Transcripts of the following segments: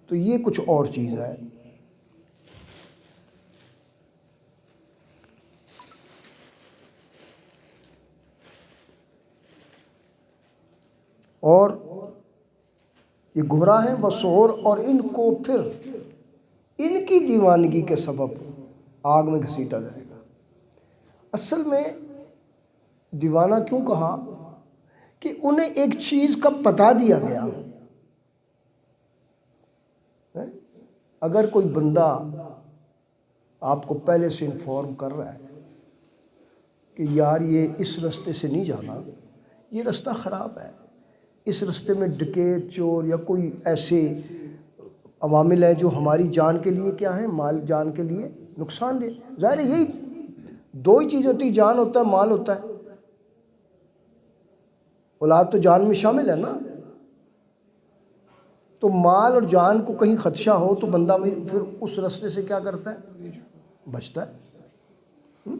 تو یہ کچھ اور چیز ہے۔ اور یہ گمراہ ہیں بسور، اور ان کو پھر ان کی دیوانگی کے سبب آگ میں گھسیٹا جائے گا۔ اصل میں دیوانہ کیوں کہا کہ انہیں ایک چیز کا پتہ دیا گیا۔ اگر کوئی بندہ آپ کو پہلے سے انفارم کر رہا ہے کہ یار یہ اس رستے سے نہیں جانا، یہ رستہ خراب ہے، اس رستے میں ڈکیت، چور یا کوئی ایسے عوامل ہیں جو ہماری جان کے لیے کیا ہیں، مال جان کے لیے نقصان دہ۔ ظاہر ہے یہی دو ہی چیز ہوتی، جان ہوتا ہے، مال ہوتا ہے۔ اولاد تو جان میں شامل ہے نا، تو مال اور جان کو کہیں خدشہ ہو تو بندہ پھر اس رستے سے کیا کرتا ہے، بچتا ہے۔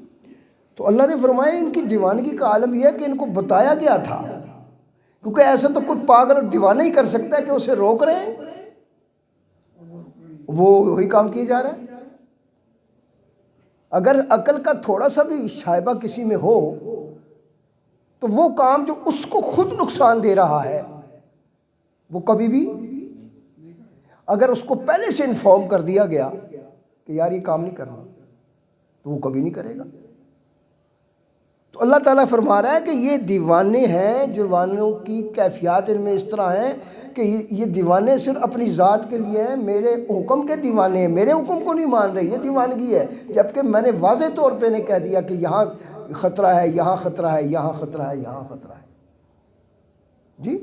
تو اللہ نے فرمایا ان کی دیوانگی کا عالم یہ ہے کہ ان کو بتایا گیا تھا، کیونکہ ایسا تو کوئی پاگل اور دیوانہ ہی کر سکتا ہے کہ اسے روک رہے ہیں، وہ وہی کام کیے جا رہا ہے۔ اگر عقل کا تھوڑا سا بھی شائبہ کسی میں ہو تو وہ کام جو اس کو خود نقصان دے رہا ہے وہ کبھی بھی، اگر اس کو پہلے سے انفارم کر دیا گیا کہ یار یہ کام نہیں کرنا تو وہ کبھی نہیں کرے گا۔ تو اللہ تعالیٰ فرما رہا ہے کہ یہ دیوانے ہیں، دیوانوں کی کیفیات ان میں اس طرح ہیں کہ یہ دیوانے صرف اپنی ذات کے لیے ہیں، میرے حکم کے دیوانے ہیں، میرے حکم کو نہیں مان رہے، یہ دیوانگی ہے۔ جبکہ میں نے واضح طور پہ نے کہہ دیا کہ یہاں خطرہ ہے، یہاں خطرہ ہے، یہاں خطرہ ہے، یہاں خطرہ ہے۔ جی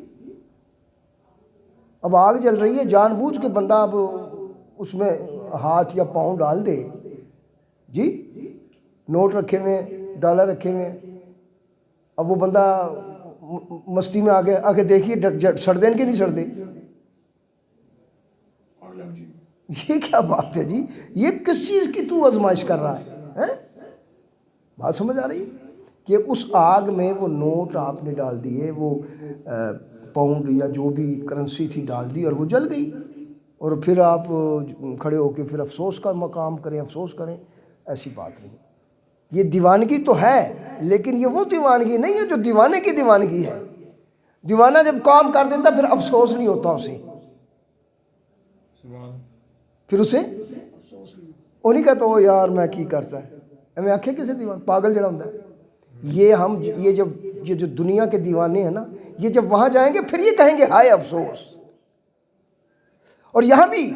اب آگ جل رہی ہے، جان بوجھ کے بندہ اب اس میں ہاتھ یا پاؤں ڈال دے، جی نوٹ رکھے ہوئے، ڈالر رکھے ہوئے، اب وہ بندہ مستی میں آگے دیکھیے سڑ دیں کہ نہیں سڑ دے۔ یہ کیا بات ہے جی، یہ کس چیز کی تو آزمائش کر رہا ہے؟ بات سمجھ آ رہی ہے کہ اس آگ میں وہ نوٹ آپ نے ڈال دیے، وہ پاؤنڈ یا جو بھی کرنسی تھی ڈال دی اور وہ جل گئی، اور پھر آپ کھڑے ہو کے پھر افسوس کا مقام کریں، افسوس کریں۔ ایسی بات نہیں۔ یہ دیوانگی تو ہے، لیکن یہ وہ دیوانگی نہیں ہے جو دیوانے کی دیوانگی ہے۔ دیوانہ جب کام کر دیتا پھر افسوس نہیں ہوتا اسے، پھر اسے وہ نہیں کہتا وہ یار میں کی کرتا ہے، میں آنکھیں کسے دیوان پاگل جڑا ہوتا ہے۔ یہ جو دنیا کے دیوانے ہیں نا، یہ جب وہاں جائیں گے پھر یہ کہیں گے ہائے افسوس۔ اور یہاں بھی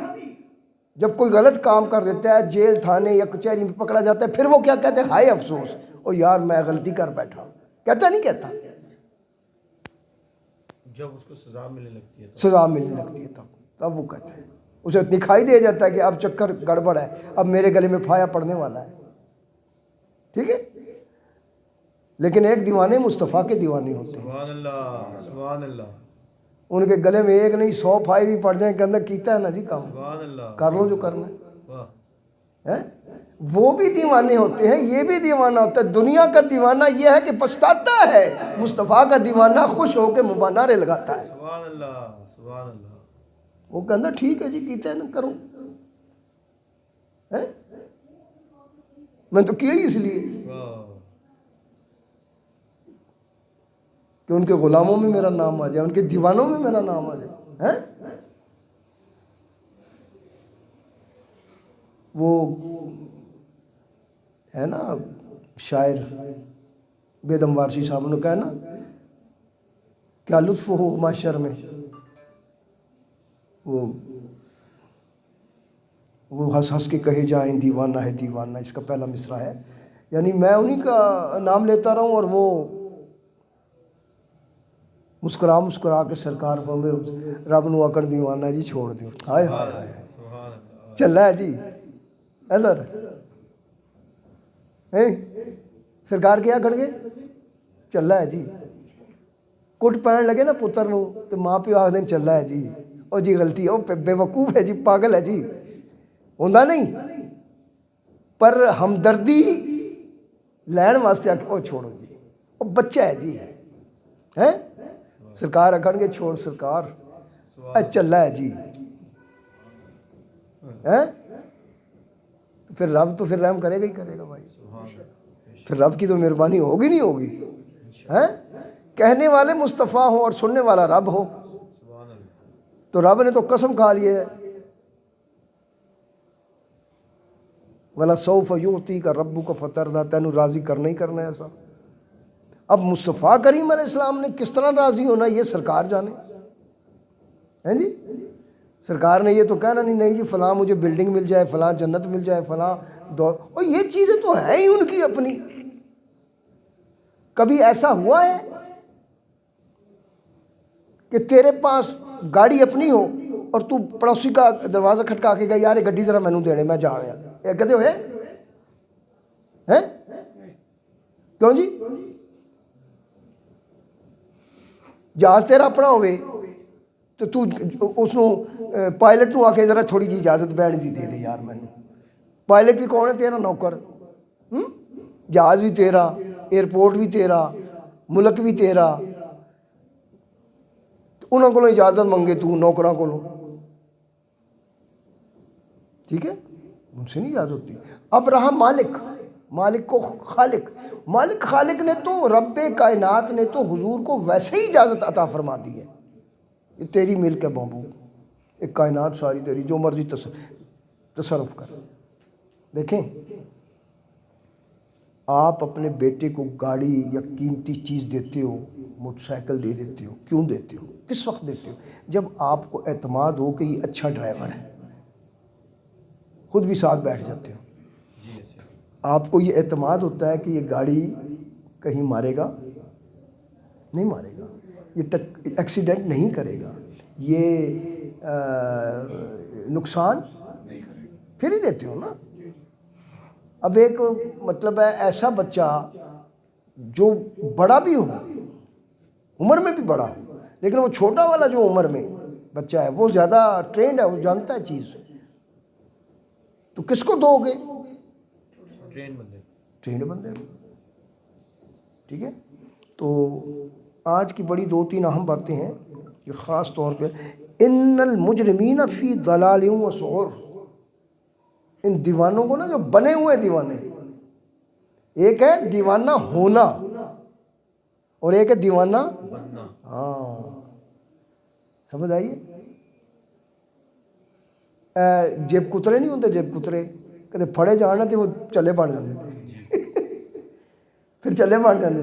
جب کوئی غلط کام کر دیتا ہے، جیل تھانے یا کچہری میں پکڑا جاتا ہے، پھر وہ کیا کہتے ہیں، ہائے افسوس، او یار میں غلطی کر بیٹھا۔ کہتا نہیں کہتا؟ جب اس کو سزا ملنے لگتی ہے، سزا ملنے لگتی ہے تب وہ کہتا ہے، اسے دکھائی دے جاتا ہے کہ اب چکر گڑبڑ ہے، اب میرے گلے میں پھایا پڑنے والا ہے۔ ٹھیک ہے، لیکن ایک دیوانے مصطفیٰ کے دیوانے ہوتے ہیں، سبحان اللہ، سبحان اللہ، ان کے گلے میں ایک نہیں 100 پھائی بھی پڑ جائیں کہ اندر کیتا ہے نا جی کام، سبحان اللہ، کر لو جو کرنا واہ، ہے۔ وہ بھی دیوانے ہوتے ہیں، یہ بھی دیوانہ ہوتا ہے۔ دنیا کا دیوانہ یہ ہے کہ پچھتاتا ہے، مصطفیٰ کا دیوانہ خوش ہو کے نعرے لگاتا ہے۔ سبحان اللہ، سبحان اللہ، وہ کہنا ٹھیک ہے جی کیتا ہے نا کرو، میں تو کیا ہی اس لیے واہ، کہ ان کے غلاموں میں میرا نام آ جائے، ان کے دیوانوں میں میرا نام آ جائے۔ وہ ہے نا شاعر بیدم وارسی صاحب نے کہا نا، کیا لطف ہو معاشر میں، وہ ہنس ہنس کے کہے جائیں دیوانہ ہے دیوانہ، اس کا پہلا مصرع ہے۔ یعنی میں انہی کا نام لیتا رہا ہوں اور وہ مسکرا مسکرا کے سرکار پہ رب نو اکڑ دیوانہ جی چھوڑ دیو، ہائے ہائے ہائے، سبحان اللہ، چل رہا ہے جی ادھر سرکار کیا کھڑ گئے، چل رہا ہے جی، کٹ پہن لگے نا پتر نو تو ماں پیو آخ دیں چل رہا ہے جی، او جی غلطی ہے، وہ بے وقوف ہے جی، پاگل ہے جی، ہوندہ نہیں، پر ہمدردی لین واسطے آکے او چھوڑو جی، او بچہ ہے جی، سرکار اکھڑ گے چھوڑ سرکار، چل رہا ہے جی، ہیں؟ پھر رب تو پھر رحم کرے گا ہی کرے گا بھائی، پھر رب کی تو مہربانی ہوگی نہیں ہوگی؟ ہیں؟ کہنے والے مصطفیٰ ہوں اور سننے والا رب ہو، تو رب نے تو قسم کھا لی ہے، وَلَسَوْفَ يُعْطِيكَ رَبُّكَ فَتَرْضَىٰ، تینوں راضی کرنا ہی کرنا ہے ایسا۔ اب مصطفیٰ کریم علیہ السلام نے کس طرح راضی ہونا یہ سرکار جانے، ہیں جی؟ سرکار نے یہ تو کہنا نہیں جی فلاں مجھے بلڈنگ مل جائے، فلاں جنت مل جائے، فلاں دور، اور یہ چیزیں تو ہیں ہی ان کی اپنی۔ کبھی ایسا ہوا ہے کہ تیرے پاس گاڑی اپنی ہو اور تو پڑوسی کا دروازہ کھٹکا کے گیا، یار یہ گڈی ذرا مینوں دینے میں جا رہا، یہ کہتے ہوئے ہیں؟ کیوں جی؟ جہاز تیرا اپنا ہوئے تو اس پائلٹ نو آ کے ذرا تھوڑی جی اجازت بیٹھ دی دے یار مینوں۔ پائلٹ بھی کون ہے؟ تیرا نوکر، جہاز بھی تیرا، ایئرپورٹ بھی تیرا، ملک بھی تیرا، انہوں کو اجازت منگے تو نوکراں کو، ٹھیک ہے؟ ان سے نہیں اجازت ہوتی۔ اب رہا مالک، مالک کو خالق، مالک خالق نے تو رب کائنات نے تو حضور کو ویسے ہی اجازت عطا فرما دی ہے، یہ تیری ملک ہے بابو، ایک کائنات ساری تیری، جو مرضی تصرف کر۔ دیکھیں آپ اپنے بیٹے کو گاڑی یا قیمتی چیز دیتے ہو، موٹر سائیکل دے دیتے ہو، کیوں دیتے ہو؟ کس وقت دیتے ہو؟ جب آپ کو اعتماد ہو کہ یہ اچھا ڈرائیور ہے، خود بھی ساتھ بیٹھ جاتے ہو۔ آپ کو یہ اعتماد ہوتا ہے کہ یہ گاڑی کہیں مارے گا نہیں، مارے گا، یہ ایکسیڈنٹ نہیں کرے گا، یہ نقصان پھر ہی دیتے ہو نا۔ اب ایک مطلب ہے ایسا بچہ جو بڑا بھی ہو، عمر میں بھی بڑا ہو، لیکن وہ چھوٹا والا جو عمر میں بچہ ہے وہ زیادہ ٹرینڈ ہے، وہ جانتا ہے چیز، تو کس کو دو گے؟ ٹرینڈ بندے کو، ٹھیک ہے؟ تو آج کی بڑی 2-3 اہم باتیں ہیں کہ خاص طور پہ ان المجرمین فی ضلال و سعر، ان دیوانوں کو نا جو بنے ہوئے دیوانے، ایک ہے دیوانہ ہونا اور ایک ہے دیوانہ بننا، ہاں سمجھ آئیے؟ جیب کترے نہیں ہوتے، جیب کترے کدے پھڑے جانا تو وہ چلے بڑھ جاتے پھر چلے بڑھ جاتے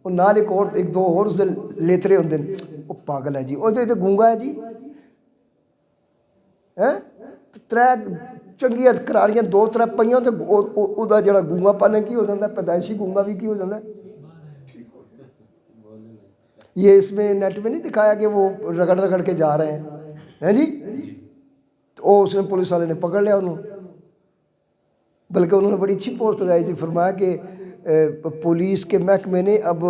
وہ نال ایک دو اور اس لیترے ہوتے ہیں، وہ پاگل ہے جی، وہ تو گونگا ہے جی، ترے چنگیاں کراریاں 2-3 پئیاں تو وہ جڑا گونگا پن کی ہو جاتا ہے، پیدائشی گونگا بھی کی ہو جاتا ہے۔ یہ اس میں نیٹ میں نہیں دکھایا کہ وہ رگڑ رگڑ کے جا رہے ہیں جی، تو اس نے پولیس والے نے پکڑ لیا انہوں، بلکہ انہوں نے بڑی اچھی پوسٹ لگائی تھی، فرمایا کہ پولیس کے محکمے نے اب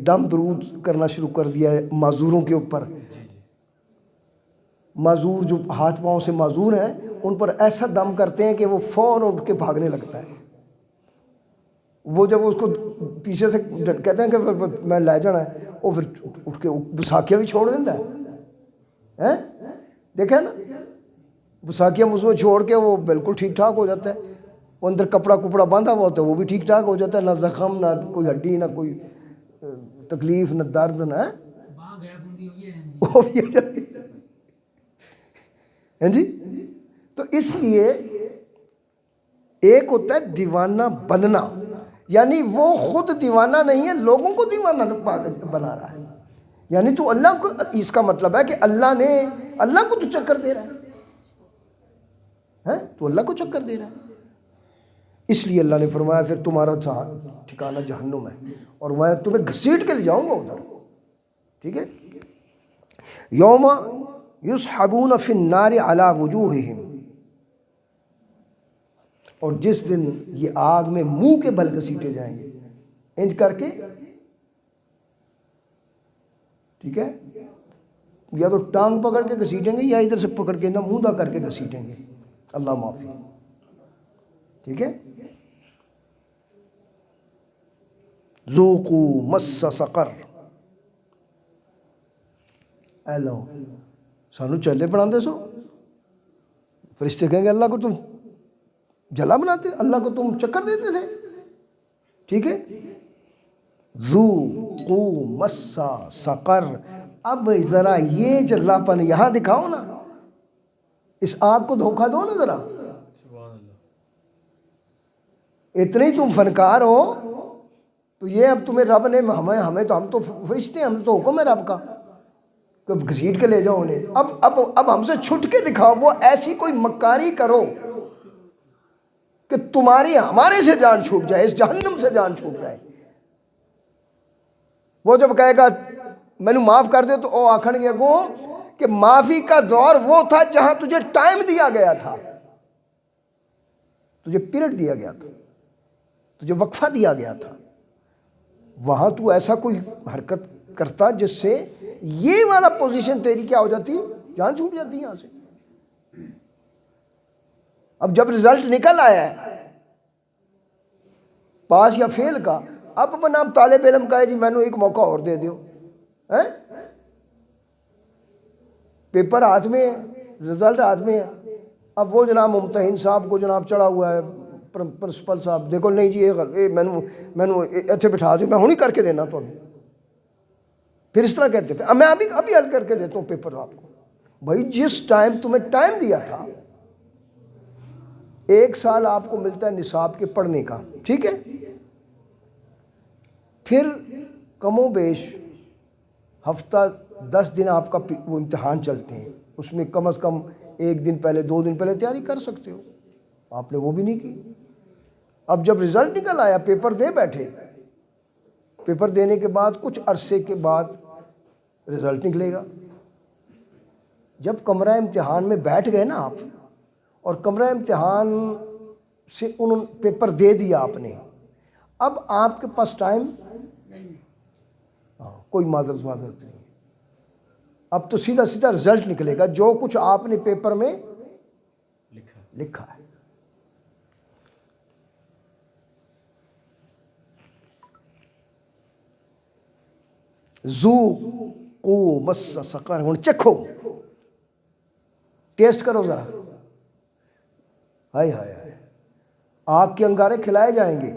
دم درود کرنا شروع کر دیا ہے معذوروں کے اوپر، معذور جو ہاتھ پاؤں سے معذور ہیں ان پر ایسا دم کرتے ہیں کہ وہ فوراً اٹھ کے بھاگنے لگتا ہے۔ وہ جب اس کو پیچھے سے کہتے ہیں کہ میں لے جانا ہے، وہ پھر اٹھ کے بساکیاں بھی چھوڑ دیتا ہے، دیکھیں نا، بساکیاں مسئلہ چھوڑ کے وہ بالکل ٹھیک ٹھاک ہو جاتا ہے، وہ اندر کپڑا باندھا ہوا ہوتا ہے وہ بھی ٹھیک ٹھاک ہو جاتا ہے، نہ زخم، نہ کوئی ہڈی، نہ کوئی تکلیف، نہ درد، نہ وہ بھی ہو جاتی ہے جی۔ تو اس لیے ایک ہوتا ہے دیوانہ بننا، یعنی وہ خود دیوانہ نہیں ہے، لوگوں کو دیوانہ بنا رہا ہے، یعنی تو اللہ کو، اس کا مطلب ہے کہ اللہ کو تو چکر دے رہا ہے، تو اللہ کو چکر دے رہا ہے۔ اس لیے اللہ نے فرمایا پھر تمہارا ٹھکانہ جہنم ہے اور میں تمہیں گھسیٹ کے لے جاؤں گا ادھر، ٹھیک ہے؟ یوم یسحبون فی النار علی وجوہہم، اور جس دن یہ آگ میں منہ کے بل گھسیٹے جائیں گے، انج کر کے، ٹھیک ہے؟ یا تو ٹانگ پکڑ کے گھسیٹیں گے یا ادھر سے پکڑ کے نہ موندھا کر کے گھسیٹیں گے، اللہ معافی، ٹھیک ہے؟ ذوقوا مس سقر، اے لو سانو چلے بنا دے سو، فرشتے کہیں گے اللہ کو تم جلا بناتے، اللہ کو تم چکر دیتے تھے، ٹھیک ہے. ذوقوا مس سقر. اب ذرا یہ جلاپن یہاں دکھاؤ نا، اس آگ کو دھوکہ دو نا ذرا. سبحان اللہ. اتنے ہی تم فنکار ہو تو یہ اب تمہیں رب نے ہمیں تو ہم تو فرشتے ہیں، ہم تو حکم ہے رب کا کہ گھسیٹ کے لے جاؤ انہیں. اب ہم سے چھٹ کے دکھاؤ، وہ ایسی کوئی مکاری کرو کہ تمہاری ہمارے سے جان چھوٹ جائے، اس جہنم سے جان چھوٹ جائے. وہ جب کہے گا مینو معاف کر دے تو وہ آکھن گے گو کہ معافی کا دور وہ تھا جہاں تجھے ٹائم دیا گیا تھا، تجھے پیریڈ دیا گیا تھا، تجھے وقفہ دیا گیا تھا. وہاں تو ایسا کوئی حرکت کرتا جس سے یہ والا پوزیشن تیری کیا ہو جاتی، جان چھوٹ جاتی یہاں سے. اب جب رزلٹ نکل آیا ہے پاس یا فیل کا، اب جناب طالب علم کا ہے جی میں نے ایک موقع اور دے دیو. پیپر ہاتھ میں ہے، رزلٹ ہاتھ میں ہے. اب وہ جناب ممتحن صاحب کو جناب چڑھا ہوا ہے پرنسپل صاحب، دیکھو نہیں جی یہ میں اتنے بٹھا دوں، میں ہوں نہیں کر کے دینا تو. پھر اس طرح کہتے ہیں میں ابھی حل کر کے دیتا ہوں پیپر آپ کو. بھائی جس ٹائم تمہیں ٹائم دیا تھا، 1 سال آپ کو ملتا ہے نصاب کے پڑھنے کا، ٹھیک ہے. پھر کم و بیش ہفتہ 10 دن آپ کا وہ امتحان چلتے ہیں، اس میں کم از کم 1 دن پہلے 2 دن پہلے تیاری کر سکتے ہو. آپ نے وہ بھی نہیں کی. اب جب رزلٹ نکل آیا، پیپر دے بیٹھے، پیپر دینے کے بعد کچھ عرصے کے بعد رزلٹ نکلے گا. جب کمرہ امتحان میں بیٹھ گئے نا آپ، اور کمرہ امتحان سے انہوں پیپر دے دیا آپ نے، اب آپ کے پاس ٹائم کوئی معذرت نہیں. اب تو سیدھا سیدھا رزلٹ نکلے گا جو کچھ آپ نے پیپر میں لکھا ہے. ذوقوا مس سقر. ہوں چکھو، ٹیسٹ کرو ذرا. ہائے ہائے ہائے، آگ کے انگارے کھلائے جائیں گے.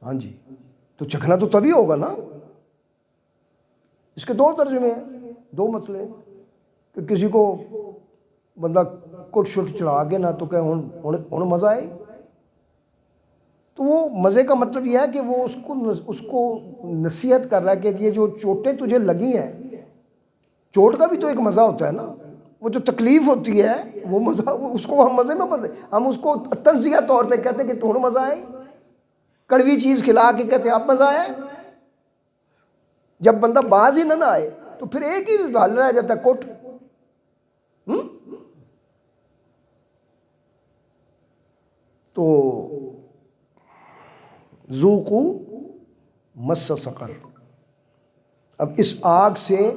ہاں جی، تو چکھنا تو تبھی ہوگا نا. اس کے 2 ترجمے ہیں، 2 مسئلے ہیں کہ کسی کو بندہ کٹ شٹ چڑھا کے نہ تو کہ ہن مزہ آئے. تو وہ مزے کا مطلب یہ ہے کہ وہ اس کو نصیحت کر رہا ہے کہ یہ جو چوٹیں تجھے لگی ہیں، چوٹ کا بھی تو ایک مزہ ہوتا ہے نا. وہ جو تکلیف ہوتی ہے وہ مزہ، اس کو ہم مزے میں پڑھتے، ہم اس کو تنزیہ طور پہ کہتے ہیں کہ تمہیں مزہ آئے. کڑوی چیز کھلا کے کہتے ہیں اب مزہ آئے. جب بندہ باز ہی نہ آئے تو پھر ایک ہی حل رہ جاتا ہے، کوٹ. تو ذوقوا مس سقر. اب اس آگ سے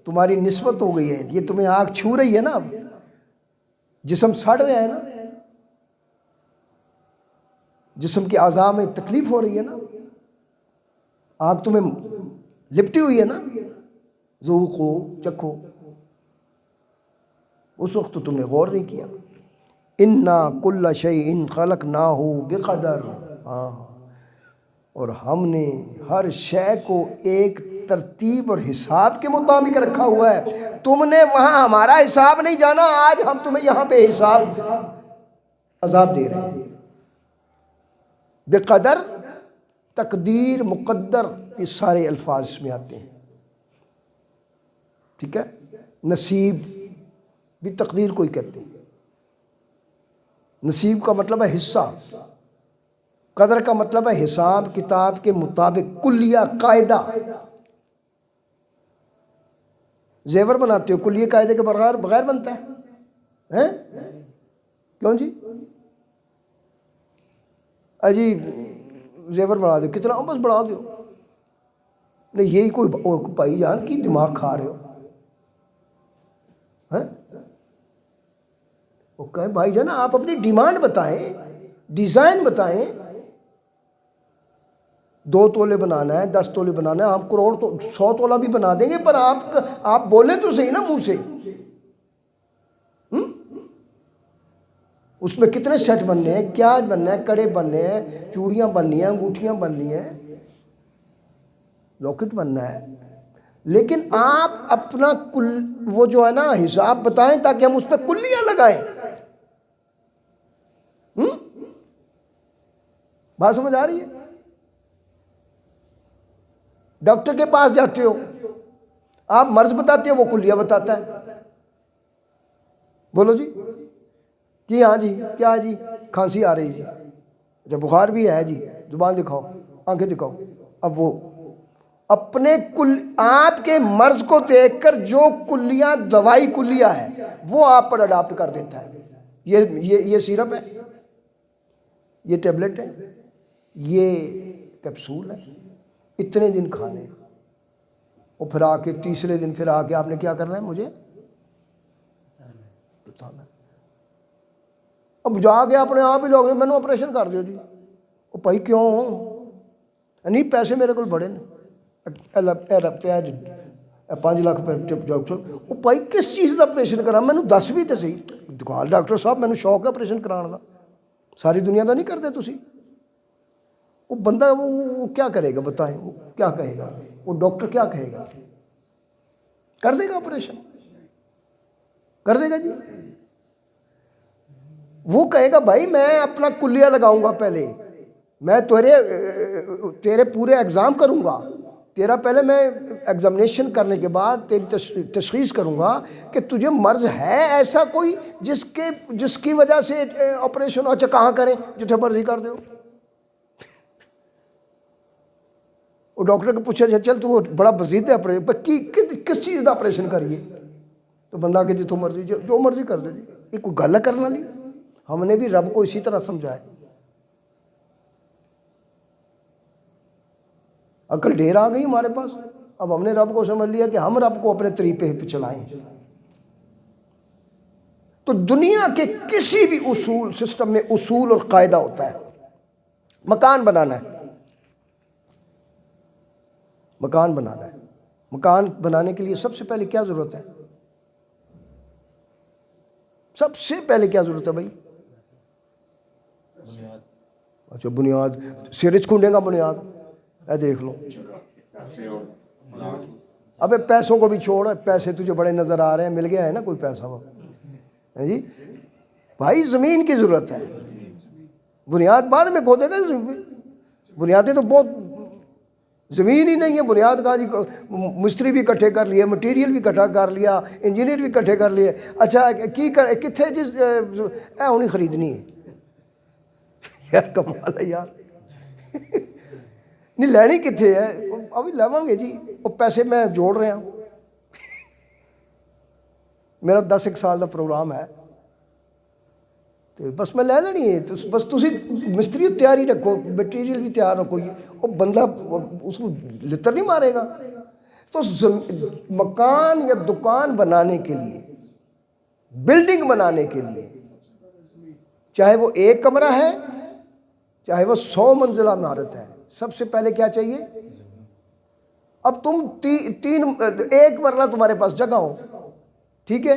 تمہاری نسبت ہو گئی ہے، یہ تمہیں آگ چھو رہی ہے نا. اب جسم سڑ رہا ہے نا، جسم کے اعضاء میں تکلیف ہو رہی ہے نا، آگ تمہیں لپٹی ہوئی ہے نا. ذوقوا، چکھو. اس وقت تو تم نے غور نہیں کیا. انا کل شیء خلقناہ بقدر. ہاں، اور ہم نے ہر شے کو ایک ترتیب اور حساب کے مطابق رکھا ہوا ہے. تم نے وہاں ہمارا حساب نہیں جانا، آج ہم تمہیں یہاں پہ حساب عذاب دے رہے ہیں. بقدر، تقدیر، مقدر، یہ سارے الفاظ اس میں آتے ہیں، ٹھیک ہے. نصیب بھی تقدیر کو ہی کہتے ہیں. نصیب کا مطلب ہے حصہ، قدر کا مطلب ہے حساب کتاب کے مطابق، کلیہ، قاعدہ. زیور بناتے ہو کلیہ قاعدے کے بغیر بنتا ہے؟ کیوں جی؟ اجی زیور بنا دو، کتنا بس بنا دو. نہیں، یہی کوئی بھائی جان کی دماغ کھا رہے ہو. وہ کہے بھائی جان آپ اپنی ڈیمانڈ بتائیں، ڈیزائن بتائیں. 2 تولے بنانا ہے، 10 تولے بنانا ہے، ہم کروڑ تو 100 تولہ بھی بنا دیں گے، پر آپ بولیں تو صحیح نا منہ سے. اس میں کتنے سیٹ بننے ہیں، کیا بننا ہے، کڑے بننے ہیں، چوڑیاں بننی ہیں، انگوٹھیاں بننی ہیں، لاکٹ بننا ہے. لیکن آپ اپنا وہ جو ہے نا حساب بتائیں تاکہ ہم اس پہ کلیاں لگائیں. بات سمجھ آ رہی ہے؟ ڈاکٹر کے پاس جاتے ہو، آپ مرض بتاتے ہو، وہ کلیہ بتاتا ہے. بولو جی کہ ہاں جی کیا ہے جی، کھانسی آ رہی ہے جی، اچھا بخار بھی ہے جی، زبان دکھاؤ، آنکھیں دکھاؤ. اب وہ اپنے آپ کے مرض کو دیکھ کر جو کلیاں دوائی کلیہ ہے وہ آپ پر اڈاپٹ کر دیتا ہے. یہ سیرپ ہے، یہ ٹیبلٹ ہے، یہ کیپسول ہے، اتنے دن کھانے. اور پھر آ کے تیسرے دن پھر آ کے آپ نے کیا کرنا ہے، مجھے بتانا. اب جا کے اپنے آپ ہی لوگ میں نے آپریشن کر دیو جی. وہ بھائی کیوں؟ نہیں پیسے میرے کو بڑے نے، 5 لاکھ ڈاکٹر. وہ بھائی کس چیز کا آپریشن کرا، میں نے دس بھی تو صحیح. دکان ڈاکٹر صاحب میں نے شوق ہے آپریشن کرانے کا، ساری دنیا کا نہیں کرتے تسی. وہ بندہ وہ کیا کرے گا بتائیں، وہ کیا کہے گا، وہ ڈاکٹر کیا کہے گا؟ کر دے گا آپریشن؟ کر دے گا جی؟ وہ کہے گا بھائی میں اپنا کلیہ لگاؤں گا، پہلے میں تیرے پورے ایگزام کروں گا، تیرا پہلے میں ایگزامینیشن کرنے کے بعد تیری تشخیص کروں گا کہ تجھے مرض ہے ایسا کوئی جس کی وجہ سے آپریشن. اچھا کہاں کریں، جتنے مرضی کر دو. وہ ڈاکٹر کو پوچھا چل تو بڑا بزید ہے آپریشن، کس چیز کا آپریشن کریے؟ تو بندہ کہ جتوں مرضی جو مرضی کر دو جی. یہ کوئی گل کرنا نہیں. ہم نے بھی رب کو اسی طرح سمجھا ہے. عقل ڈھیر آ گئی ہمارے پاس. اب ہم نے رب کو سمجھ لیا کہ ہم رب کو اپنے طریقے پہ چلائیں. تو دنیا کے کسی بھی اصول سسٹم میں اصول اور قاعدہ ہوتا ہے. مکان بنانا ہے، مکان بنانا ہے. مکان بنانے کے لیے سب سے پہلے کیا ضرورت ہے؟ سب سے پہلے کیا ضرورت ہے بھائی؟ اچھا بنیاد، سرچ کھنڈے کا بنیاد. اے دیکھ لو. ابے پیسوں کو بھی چھوڑ، پیسے تجھے بڑے نظر آ رہے ہیں، مل گیا ہے نا کوئی پیسہ وہ جی. بھائی زمین کی ضرورت ہے، بنیاد بعد میں کھودے گا. بنیادیں تو بہت، زمین ہی نہیں ہے. بنیاد کا جی مستری بھی اکٹھے کر لیے، مٹیریل بھی اکٹھا کر لیا، انجینئر بھی اکٹھے کر لیے. اچھا کتنے جس اے ہونی خریدنی ہے یار، کمال ہے یار. نہیں لینی کتنے ہے، ابھی لواں گے جی. وہ پیسے میں جوڑ رہا ہوں، میرا 10 سال کا پروگرام ہے، تو بس میں لے لینی ہے. تو بس تسی مستری تیاری رکھو، مٹیریل بھی تیار رکھو. وہ بندہ اس کو لتر نہیں مارے گا. تو مکان یا دکان بنانے کے لیے، بلڈنگ بنانے کے لیے، چاہے وہ 1 کمرہ ہے چاہے وہ 100 منزلہ عمارت ہے، سب سے پہلے کیا چاہیے؟ اب تم 1 مرلہ تمہارے پاس جگہ ہو، ٹھیک ہے.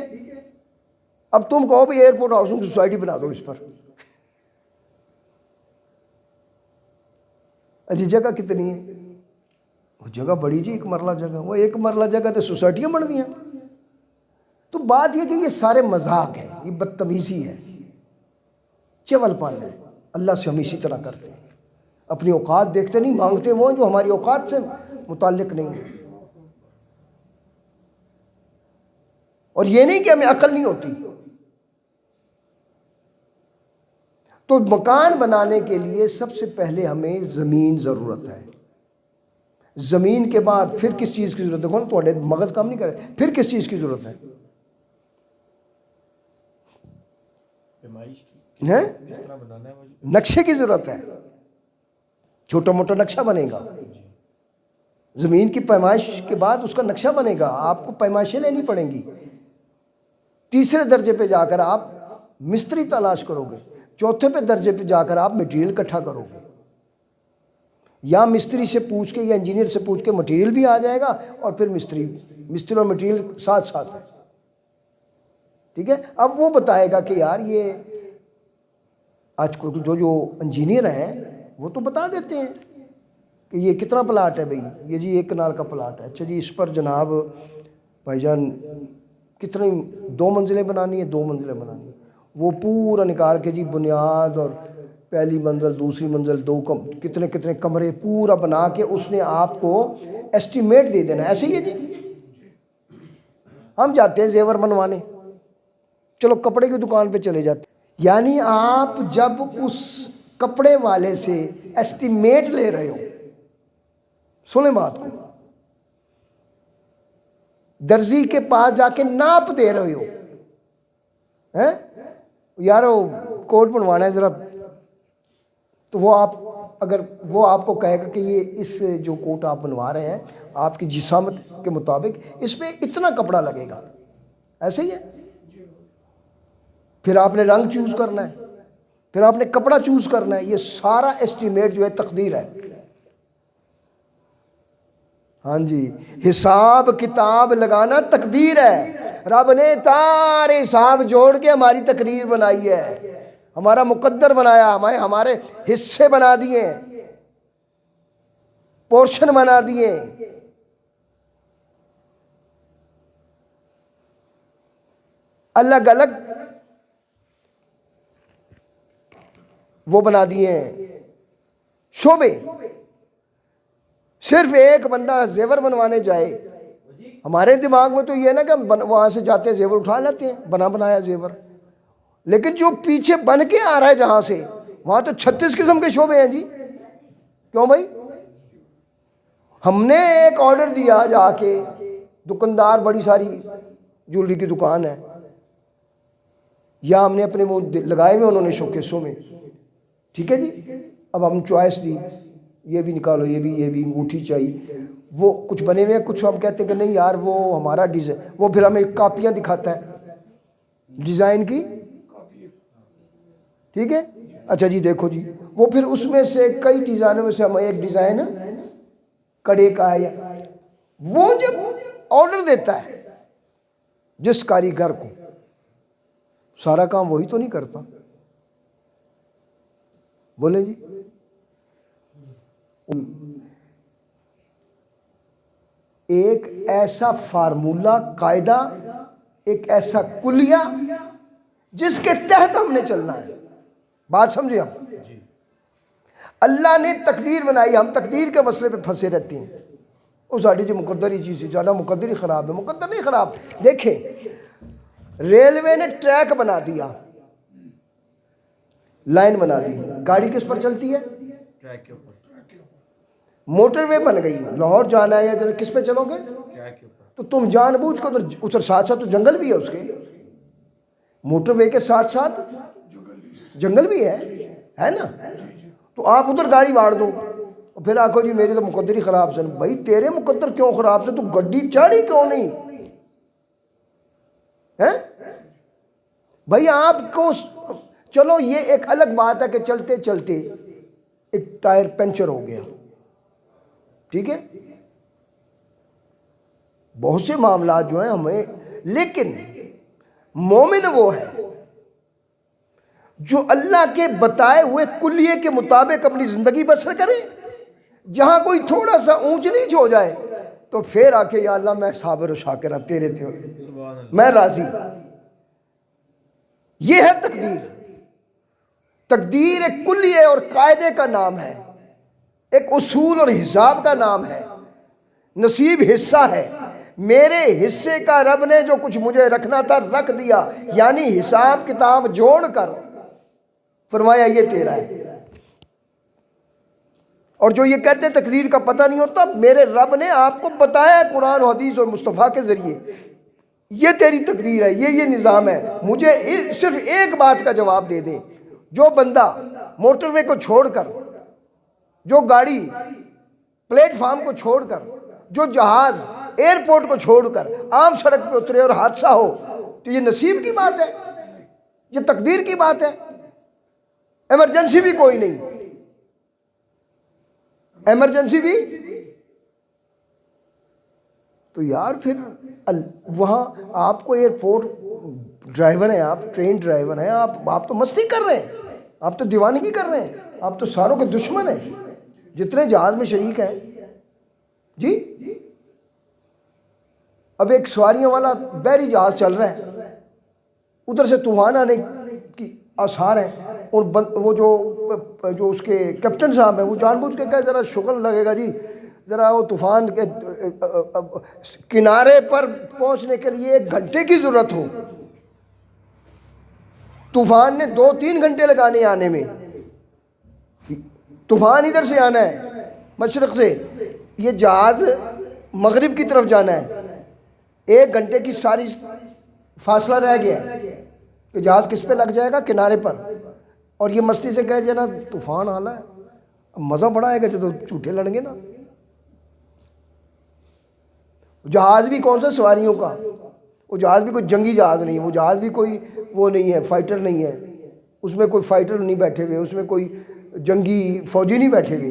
اب تم کہو بھی ایئرپورٹ ہاؤسنگ سوسائٹی بنا دو اس پر. اچھی جگہ کتنی ہے؟ وہ جگہ بڑی جی، 1 مرلہ جگہ. وہ 1 مرلہ جگہ تو سوسائٹیاں بن گئی ہیں. تو بات یہ کہ یہ سارے مذاق ہے، یہ بدتمیزی ہے، چول پن ہے. اللہ سے ہم اسی طرح کرتے ہیں، اپنی اوقات دیکھتے نہیں، مانگتے وہ جو ہماری اوقات سے متعلق نہیں ہے. اور یہ نہیں کہ ہمیں عقل نہیں ہوتی. تو مکان بنانے کے لیے سب سے پہلے ہمیں زمین ضرورت ہے. زمین کے بعد پھر کس چیز کی ضرورت ہے؟ دیکھو نا تھوڑے مغز کام نہیں کرے. پھر کس چیز کی ضرورت ہے؟ نقشے کی ضرورت ہے. چھوٹا موٹا نقشہ بنے گا. زمین کی پیمائش کے بعد اس کا نقشہ بنے گا. آپ کو پیمائشیں لینی پڑیں گی. تیسرے درجے پہ جا کر آپ مستری تلاش کرو گے. چوتھے پہ درجے پہ جا کر آپ مٹیریل اکٹھا کرو گے. یا مستری سے پوچھ کے یا انجینئر سے پوچھ کے مٹیریل بھی آ جائے گا، اور پھر مستری اور مٹیریل ساتھ ساتھ ہے. ٹھیک ہے. اب وہ بتائے گا کہ یار یہ آج کو جو انجینئر ہیں وہ تو بتا دیتے ہیں کہ یہ کتنا پلاٹ ہے بھئی، یہ جی 1 کنال کا پلاٹ ہے، اچھا جی اس پر جناب بھائی جان کتنی 2 منزلیں بنانی ہیں، 2 منزلیں بنانی ہیں، وہ پورا نکال کے جی بنیاد اور پہلی منزل دوسری منزل کتنے کتنے کمرے پورا بنا کے اس نے آپ کو ایسٹیمیٹ دے دینا. ایسے ہی ہے جی. ہم جاتے ہیں زیور بنوانے، چلو کپڑے کی دکان پہ چلے جاتے، یعنی آپ جب اس کپڑے والے سے ایسٹیمیٹ لے رہے ہو، سنیں بات کو، درزی کے پاس جا کے ناپ دے رہے ہو، یارو کوٹ بنوانا ہے ذرا، تو وہ اگر وہ آپ کو کہے گا کہ یہ اس جو کوٹ آپ بنوا رہے ہیں آپ کی جسامت کے مطابق اس پہ اتنا کپڑا لگے گا، ایسے ہی ہے. پھر آپ نے رنگ چوز کرنا ہے، پھر آپ نے کپڑا چوز کرنا ہے، یہ سارا ایسٹیمیٹ جو ہے تقدیر ہے. ہاں جی، حساب کتاب لگانا تقدیر ہے. رب نے سارے حساب جوڑ کے ہماری تقریر بنائی ہے، ہمارا مقدر بنایا، ہمارے حصے بنا دیے، پورشن بنا دیے. الگ الگ وہ بنا دیے ہیں شعبے. صرف ایک بندہ زیور بنوانے جائے، ہمارے دماغ میں تو یہ ہے نا کہ ہم وہاں سے جاتے ہیں زیور اٹھا لیتے ہیں، بنا بنایا زیور، لیکن جو پیچھے بن کے آ رہا ہے جہاں سے، وہاں تو 36 قسم کے شعبے ہیں جی. کیوں بھائی؟ ہم نے ایک آرڈر دیا جا کے، دکاندار بڑی ساری جولری کی دکان ہے، یا ہم نے اپنے وہ لگائے ہوئے انہوں نے شوکیسوں میں، ٹھیک ہے جی، اب ہم چوائس دی، یہ بھی نکالو، یہ بھی انگوٹھی چاہیے، وہ کچھ بنے ہوئے ہیں، کچھ ہم کہتے ہیں کہ نہیں یار وہ ہمارا ڈیزائن، وہ پھر ہمیں کاپیاں دکھاتا ہے ڈیزائن کی، ٹھیک ہے، اچھا جی دیکھو جی، وہ پھر اس میں سے کئی ڈیزائنوں میں سے ہم ایک ڈیزائن کڑے کا ہے، وہ جب آرڈر دیتا ہے جس کاریگر کو، سارا کام وہی تو نہیں کرتا، بولیں جی. ایک ایسا فارمولہ، قاعدہ، ایک ایسا کلیہ جس کے تحت ہم نے چلنا ہے. بات سمجھے ہم؟ اللہ نے تقدیر بنائی، ہم تقدیر کے مسئلے پہ پھنسے رہتے ہیں. وہ ساڑھی جو مقدر ہی چیز ہے، زیادہ مقدر ہی خراب ہے. مقدر نہیں خراب. دیکھیں ریلوے نے ٹریک بنا دیا، لائن بنا دی، گاڑی کس پر چلتی ہے؟ ٹریک کے اوپر. موٹر وے بن گئی، لاہور جانا ہے یا کس پہ چلو گے؟ ٹریک کے اوپر. تو تم جان بوجھ کر ادھر ساتھ ساتھ تو جنگل بھی ہے، اس کے موٹر وے کے ساتھ ساتھ جنگل بھی ہے نا، تو آپ ادھر گاڑی واڑ دو اور پھر آکھو جی میرے تو مقدر ہی خراب سن. بھائی تیرے مقدر کیوں خراب سے؟ تو گڈی چاڑی کیوں نہیں ہے بھائی؟ آپ کو چلو یہ ایک الگ بات ہے کہ چلتے چلتے ایک ٹائر پنچر ہو گیا، ٹھیک ہے، بہت سے معاملات جو ہیں ہمیں، لیکن مومن وہ ہے جو اللہ کے بتائے ہوئے کلیے کے مطابق اپنی زندگی بسر کرے. جہاں کوئی تھوڑا سا اونچ نیچ ہو جائے تو پھر آ کے یا اللہ میں صابر و شاکر اب تیرے تھے، میں راضی. یہ ہے تقدیر. تقدیر ایک کلیے اور قاعدے کا نام ہے، ایک اصول اور حساب کا نام ہے. نصیب حصہ ہے، میرے حصے کا رب نے جو کچھ مجھے رکھنا تھا رکھ دیا، یعنی حساب کتاب جوڑ کر فرمایا یہ تیرا ہے. اور جو یہ کہتے ہیں تقدیر کا پتہ نہیں ہوتا، میرے رب نے آپ کو بتایا قرآن و حدیث اور مصطفیٰ کے ذریعے یہ تیری تقدیر ہے، یہ نظام ہے. مجھے صرف ایک بات کا جواب دے دیں، جو بندہ موٹر وے کو چھوڑ کر، جو گاڑی پلیٹ فارم کو چھوڑ کر، جو جہاز ایئرپورٹ کو چھوڑ کر عام سڑک پہ اترے اور حادثہ ہو، تو یہ نصیب کی بات ہے؟ یہ تقدیر کی بات ہے؟ ایمرجنسی بھی کوئی نہیں، ایمرجنسی بھی تو یار پھر وہاں آپ کو ایئرپورٹ ڈرائیور ہیں، آپ ٹرین ڈرائیور ہیں، آپ تو مستی کر رہے ہیں. آپ تو دیوانگی کر رہے ہیں، آپ تو ساروں کے دشمن ہیں جتنے جہاز میں شریک ہیں جی۔ اب ایک سواریوں والا بحری جہاز چل رہا ہے، ادھر سے طوفان آنے کی آثار ہیں، اور وہ جو اس کے کیپٹن صاحب ہیں وہ جان بوجھ کے کہے ذرا شغل لگے گا جی، ذرا وہ طوفان کے کنارے پر پہنچنے کے لیے 1 گھنٹے کی ضرورت ہو، طوفان نے 2-3 گھنٹے لگانے آنے میں، طوفان ادھر سے آنا ہے مشرق سے، یہ جہاز مغرب کی طرف جانا ہے، 1 گھنٹے کی ساری فاصلہ رہ گیا ہے کہ جہاز کس پہ لگ جائے گا؟ کنارے پر، اور یہ مستی سے کہہ جانا طوفان آنا ہے، اب مزہ بڑا آئے گا تو جھوٹے لڑیں گے نا۔ جہاز بھی کون سا سواریوں کا، وہ جہاز بھی کوئی جنگی جہاز نہیں ہے، وہ جہاز بھی کوئی وہ نہیں ہے، فائٹر نہیں ہے، اس میں کوئی فائٹر نہیں بیٹھے ہوئے، اس میں کوئی جنگی فوجی نہیں بیٹھے ہوئے،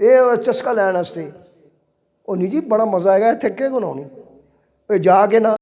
یہ چسکا لین واسطے، وہ نہیں جی بڑا مزہ آئے گا، تھکے کو نہیں جا کے نا